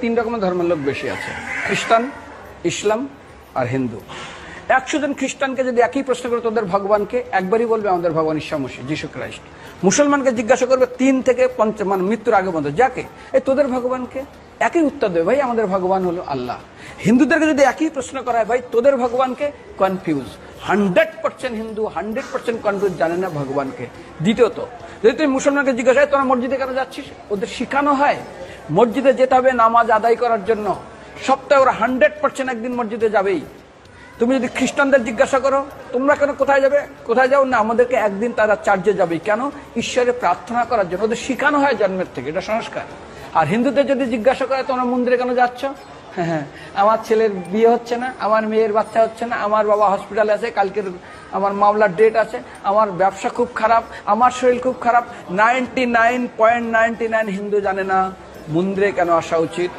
তিন রকমের ধর্মের লোক বেশি আছে, খ্রিস্টান, ইসলাম আর হিন্দু। 100 জন খ্রিস্টানকে যদি একই প্রশ্ন করে তোদের ভগবানকে, একবারই বলবে আমাদের ভগবান ঈসা মসীহ, যিশু খ্রাইস্ট। মুসলমানকে জিজ্ঞাসা করবে 3 থেকে 5 মানে মৃত্যুর আগে পর্যন্ত, যাকে এই তোদের ভগবানকে, একই উত্তর দেবে, ভাই আমাদের ভগবান হলো আল্লাহ। হিন্দুদেরকে যদি একই প্রশ্ন করা হয়, ভাই তোদের ভগবানকে, কনফিউজ। 100% হিন্দু 100% কনফিউজ, জানে না ভগবানকে। দ্বিতীয়ত, যদি তুমি মুসলমানকে জিজ্ঞাসা হয় তোরা মসজিদে কেন যাচ্ছিস, ওদের শিখানো হয় মসজিদে যেতে হবে নামাজ আদায় করার জন্য। সপ্তাহে ওরা 100% একদিন মসজিদে যাবেই। তুমি যদি খ্রিস্টানদের জিজ্ঞাসা করো তোমরা কেন কোথায় যাবে, কোথায় যাও না, আমাদেরকে একদিন তারা চার্চে যাবে। কেন? ঈশ্বরে প্রার্থনা করার জন্য, ওদের শিখানো হয় জন্মের থেকে, এটা সংস্কার। আর হিন্দুদের যদি জিজ্ঞাসা করে তোমরা মন্দিরে কেন যাচ্ছ, হ্যাঁ আমার ছেলের বিয়ে হচ্ছে না, আমার মেয়ের বাচ্চা হচ্ছে না, আমার বাবা হসপিটালে আছে, কালকের আমার মামলার ডেট আছে, আমার ব্যবসা খুব খারাপ, আমার শরীর খুব খারাপ। 99.99 হিন্দু জানে না মন্দিরে কেন আসা উচিত।